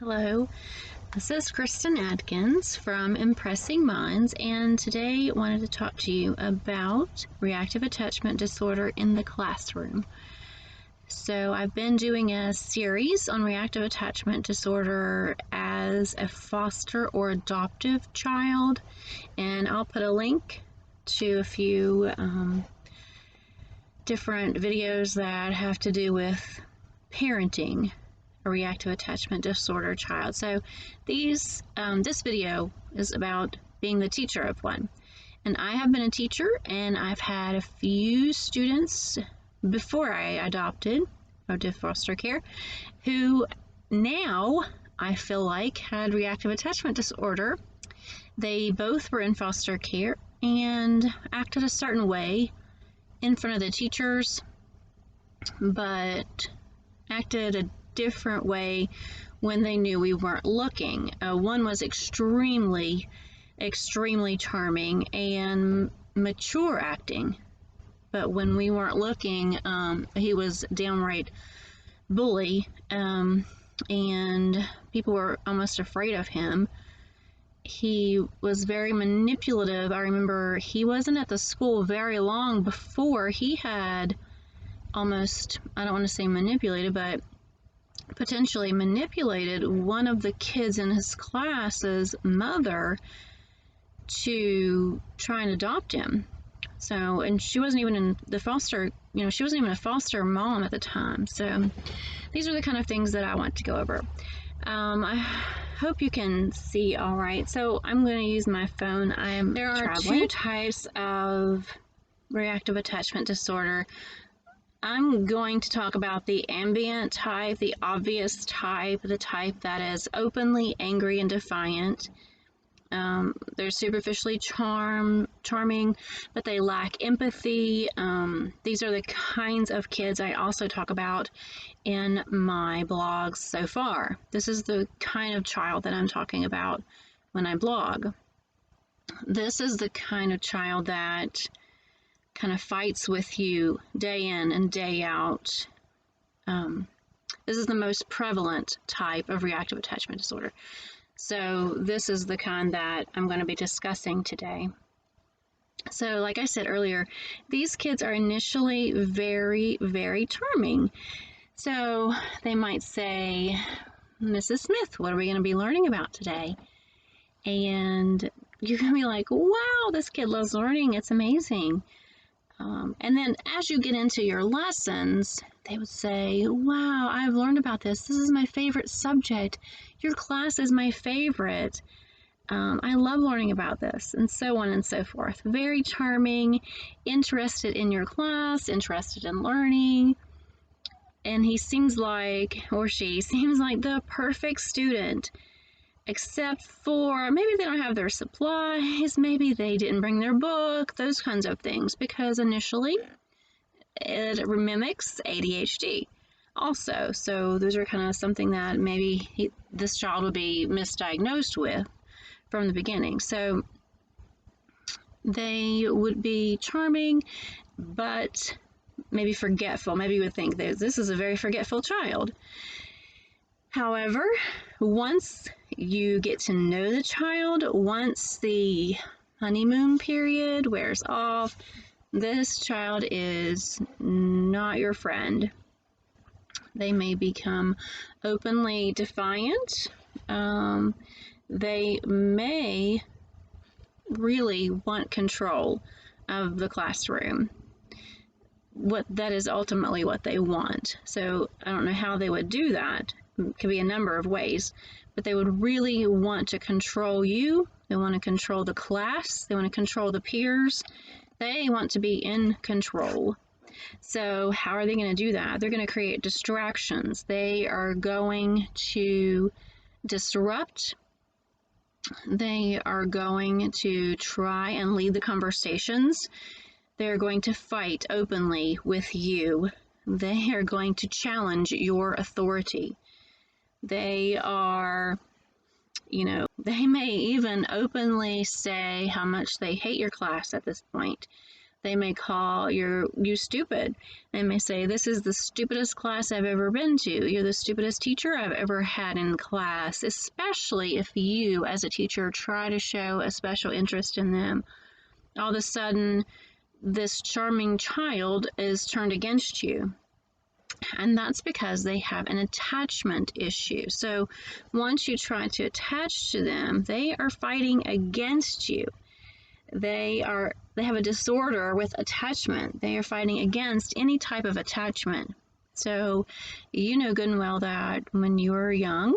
Hello, this is Kristen Adkins from Impressing Minds, and today I wanted to talk to you about reactive attachment disorder in the classroom. So I've been doing a series on reactive attachment disorder as a foster or adoptive child, and I'll put a link to a few different videos that have to do with parenting a reactive attachment disorder child. So this video is about being the teacher of one. And I have been a teacher, and I've had a few students before I adopted or did foster care who now I feel like had reactive attachment disorder. They both were in foster care and acted a certain way in front of the teachers, but acted a different way when they knew we weren't looking. One was extremely charming and mature acting, but when we weren't looking, he was downright bully, and people were almost afraid of him. He was very manipulative. I remember he wasn't at the school very long before he had almost, I don't want to say manipulated, but potentially manipulated one of the kids in his class's mother to try and adopt him. So, and she wasn't even in the foster, she wasn't even a foster mom at the time. So these are the kind of things that I want to go over. I hope you can see all right. So I'm going to use my phone. There are two types of reactive attachment disorder. I'm going to talk about the ambient type, the obvious type, the type that is openly angry and defiant. They're superficially charming, but they lack empathy. These are the kinds of kids I also talk about in my blogs so far. This is the kind of child that I'm talking about when I blog. This is the kind of child that kind of fights with you day in and day out. This is the most prevalent type of reactive attachment disorder. So this is the kind that I'm going to be discussing today. So like I said earlier, these kids are initially very charming. So they might say, "Mrs. Smith, what are we going to be learning about today?" And you're going to be like, "Wow, this kid loves learning. It's amazing." And then as you get into your lessons, they would say, "Wow, I've learned about this. This is my favorite subject. Your class is my favorite. I love learning about this," and so on and so forth. Very charming, interested in your class, interested in learning. And he seems like, or she seems like the perfect student, except for maybe they don't have their supplies, maybe they didn't bring their book, those kinds of things, because initially it mimics ADHD also. So those are kind of something that maybe this child would be misdiagnosed with from the beginning. So they would be charming, but maybe forgetful. Maybe you would think that this is a very forgetful child. However, once you get to know the child, once the honeymoon period wears off, this child is not your friend. They may become openly defiant. They may really want control of the classroom. That is ultimately what they want. So I don't know how they would do that. It could be a number of ways, but they would really want to control you. They want to control the class. They want to control the peers. They want to be in control. So how are they going to do that? They're going to create distractions. They are going to disrupt. They are going to try and lead the conversations. They're going to fight openly with you. They are going to challenge your authority. They are, they may even openly say how much they hate your class at this point. They may call you stupid. They may say, this is the stupidest class I've ever been to. You're the stupidest teacher I've ever had in class, especially if you, as a teacher, try to show a special interest in them. All of a sudden, this charming child is turned against you. And that's because they have an attachment issue. So once you try to attach to them, they are fighting against you. They have a disorder with attachment. They are fighting against any type of attachment. So you know good and well that when you were young,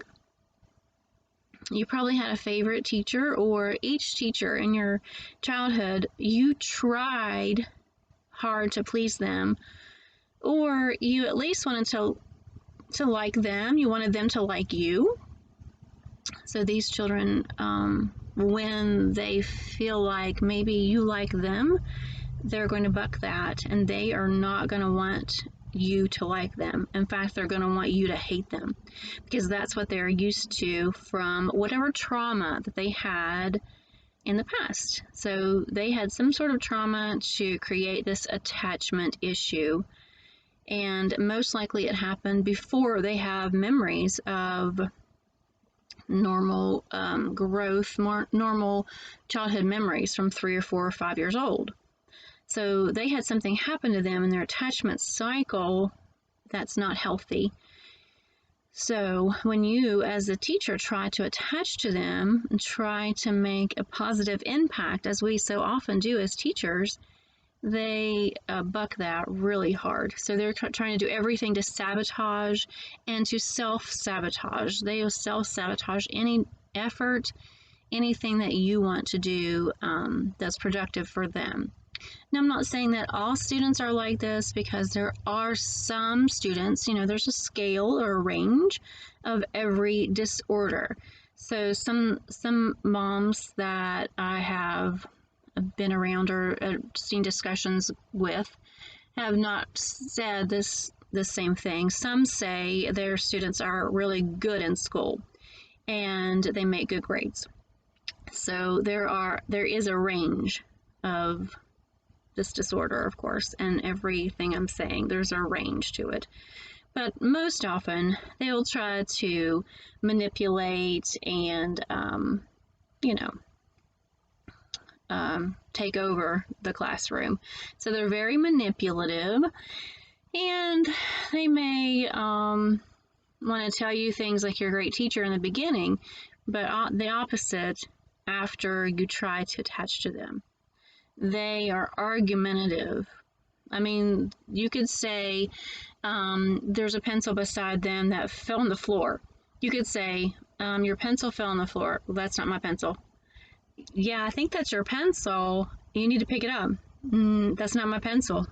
you probably had a favorite teacher, or each teacher in your childhood, you tried hard to please them, or you at least wanted to like them. You wanted them to like you. So these children, when they feel like maybe you like them, they're going to buck that, and they are not going to want you to like them. In fact, they're going to want you to hate them, because that's what they're used to from whatever trauma that they had in the past. So they had some sort of trauma to create this attachment issue, and most likely it happened before they have memories of normal growth, more normal childhood memories from 3 or 4 or 5 years old. So they had something happen to them in their attachment cycle that's not healthy. So when you, as a teacher, try to attach to them and try to make a positive impact, as we so often do as teachers, they buck that really hard. So they're trying to do everything to sabotage and to self-sabotage. They will self-sabotage any effort, anything that you want to do that's productive for them. Now, I'm not saying that all students are like this, because there are some students, there's a scale or a range of every disorder. So some moms that I have been around or seen discussions with have not said the same thing. Some say their students are really good in school and they make good grades. So there is a range of this disorder, of course, and everything I'm saying, there's a range to it. But most often they will try to manipulate and take over the classroom. So they're very manipulative, and they may want to tell you things like you're a great teacher in the beginning, but the opposite after you try to attach to them. They are argumentative. I mean, you could say there's a pencil beside them that fell on the floor. You could say, your pencil fell on the floor. Well, that's not my pencil. Yeah, I think that's your pencil. You need to pick it up. That's not my pencil.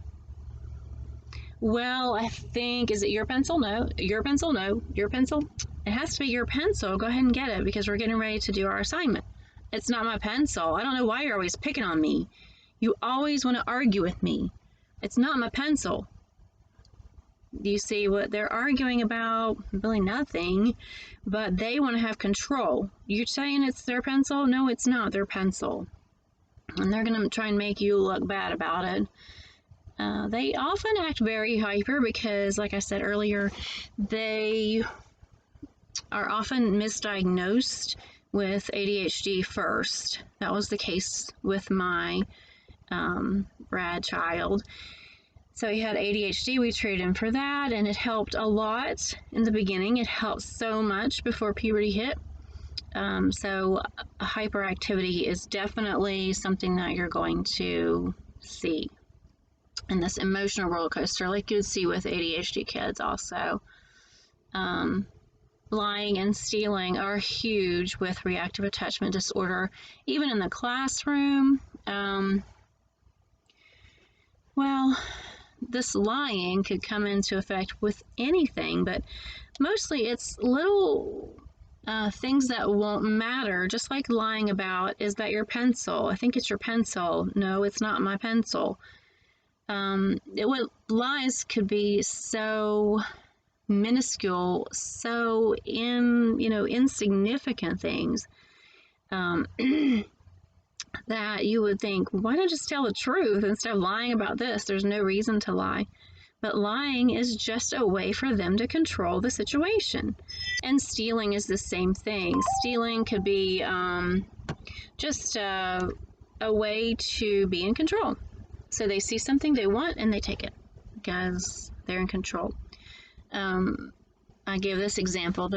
Well, I think, is it your pencil? No. Your pencil? No. Your pencil? It has to be your pencil. Go ahead and get it, because we're getting ready to do our assignment. It's not my pencil. I don't know why you're always picking on me. You always want to argue with me. It's not my pencil. You see what they're arguing about? Really nothing, but they want to have control. You're saying it's their pencil? No, it's not their pencil. And they're going to try and make you look bad about it. They often act very hyper because, like I said earlier, they are often misdiagnosed with ADHD first. That was the case with my Brad child. So he had ADHD. We treated him for that, and it helped a lot in the beginning. It helped so much before puberty hit. So hyperactivity is definitely something that you're going to see in this emotional roller coaster, like you'd see with ADHD kids also. Lying and stealing are huge with reactive attachment disorder, even in the classroom. Well, this lying could come into effect with anything, but mostly it's little things that won't matter, just like lying about, is that your pencil? I think it's your pencil. No, it's not my pencil. Lies could be so minuscule, so insignificant things. that you would think, why not just tell the truth instead of lying about this? There's no reason to lie. But lying is just a way for them to control the situation. And stealing is the same thing. Stealing could be just a way to be in control. So they see something they want and they take it because they're in control. I gave this example.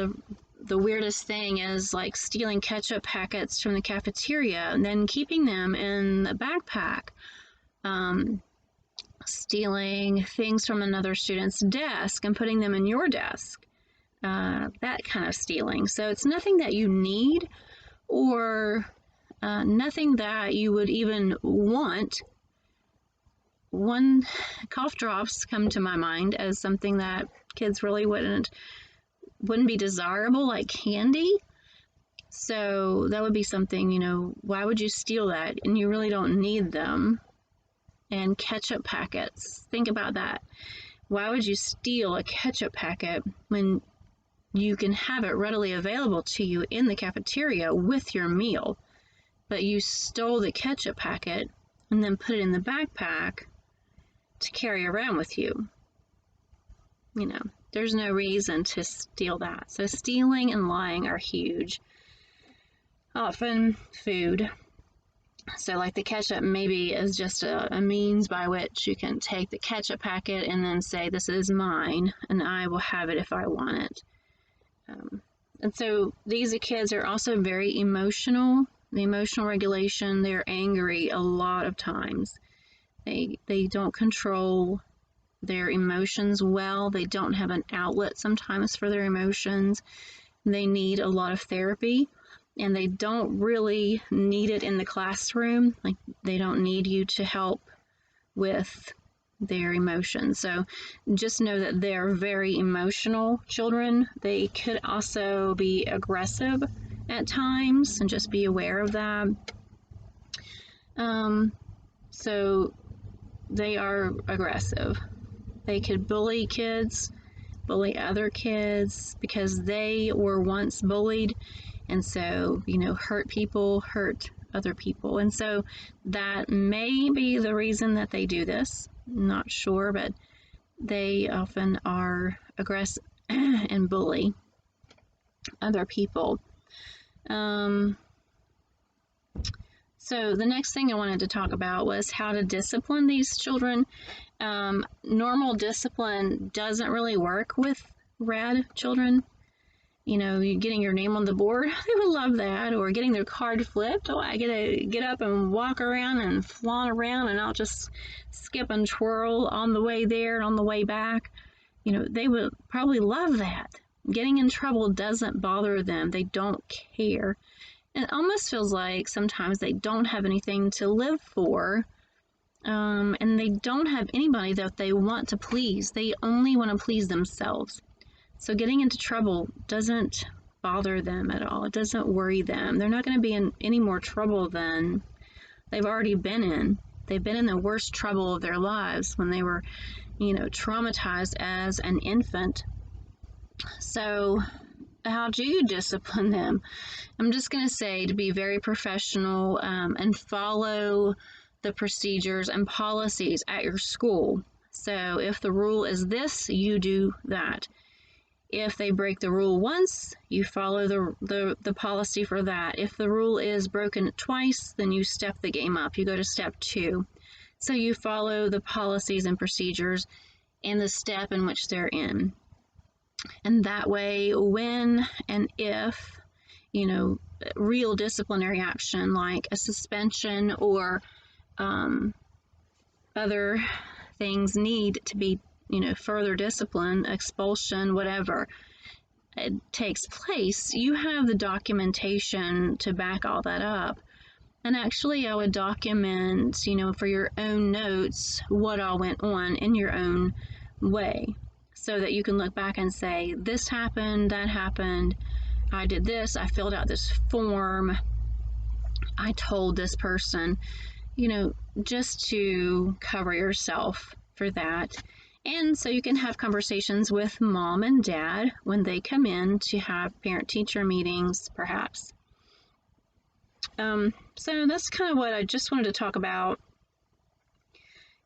The weirdest thing is like stealing ketchup packets from the cafeteria and then keeping them in the backpack. Stealing things from another student's desk and putting them in your desk. That kind of stealing. So it's nothing that you need or nothing that you would even want. One, cough drops come to my mind as something that kids really wouldn't be desirable, like candy. So that would be something, you know, why would you steal that? And you really don't need them. And ketchup packets, think about that. Why would you steal a ketchup packet when you can have it readily available to you in the cafeteria with your meal? But you stole the ketchup packet and then put it in the backpack to carry around with you. You know, there's no reason to steal that. So stealing and lying are huge. Often food. So like the ketchup maybe is just a means by which you can take the ketchup packet and then say, this is mine and I will have it if I want it. And so these kids are also very emotional. The emotional regulation, they're angry a lot of times. They don't control their emotions well. They don't have an outlet sometimes for their emotions. They need a lot of therapy. And they don't really need it in the classroom. Like they don't need you to help with their emotions. So just know that they're very emotional children. They could also be aggressive at times, and just be aware of that. So they are aggressive. They could bully kids, bully other kids because they were once bullied. And so, you know, hurt people, hurt other people. And so that may be the reason that they do this. I'm not sure, but they often are aggressive and bully other people. So the next thing I wanted to talk about was how to discipline these children. Normal discipline doesn't really work with rad children. You know, getting your name on the board, they would love that. Or getting their card flipped. Oh, I get to get up and walk around and flaunt around, and I'll just skip and twirl on the way there and on the way back. You know, they would probably love that. Getting in trouble doesn't bother them. They don't care. It almost feels like sometimes they don't have anything to live for. And they don't have anybody that they want to please. They only want to please themselves. So getting into trouble doesn't bother them at all. It doesn't worry them. They're not going to be in any more trouble than they've already been in. They've been in the worst trouble of their lives when they were, you know, traumatized as an infant. So how do you discipline them? I'm just going to say to be very professional and follow the procedures and policies at your school. So if the rule is this, you do that. If they break the rule once, you follow the policy for that. If the rule is broken twice, then you step the game up. You go to step 2. So you follow the policies and procedures and the step in which they're in. And that way, when and if, you know, real disciplinary action like a suspension or other things need to be, you know, further discipline, expulsion, whatever it takes place, you have the documentation to back all that up. And actually, I would document, you know, for your own notes, what all went on in your own way, so that you can look back and say, this happened, that happened, I did this, I filled out this form, I told this person, you know, just to cover yourself for that. And so you can have conversations with mom and dad when they come in to have parent-teacher meetings, perhaps. So that's kind of what I just wanted to talk about.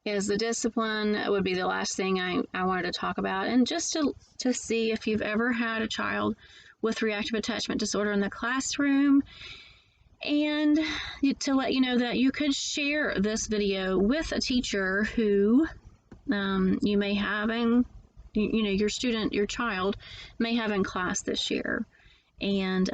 Is the discipline would be the last thing I wanted to talk about, and just to see if you've ever had a child with reactive attachment disorder in the classroom, and to let you know that you could share this video with a teacher who you may have in, your child may have in class this year, and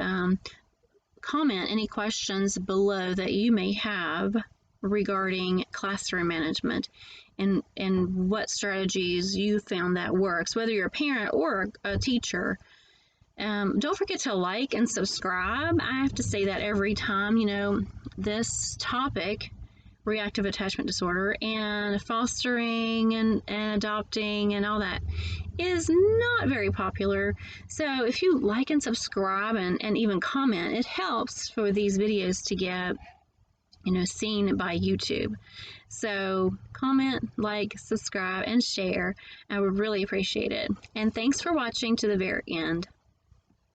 comment any questions below that you may have regarding classroom management and what strategies you found that works, whether you're a parent or a teacher. Don't forget to like and subscribe. I have to say that every time. This topic, reactive attachment disorder and fostering and adopting and all that, is not very popular. So if you like and subscribe and even comment, it helps for these videos to get seen by YouTube. So comment, like, subscribe, and share. I would really appreciate it. And thanks for watching to the very end.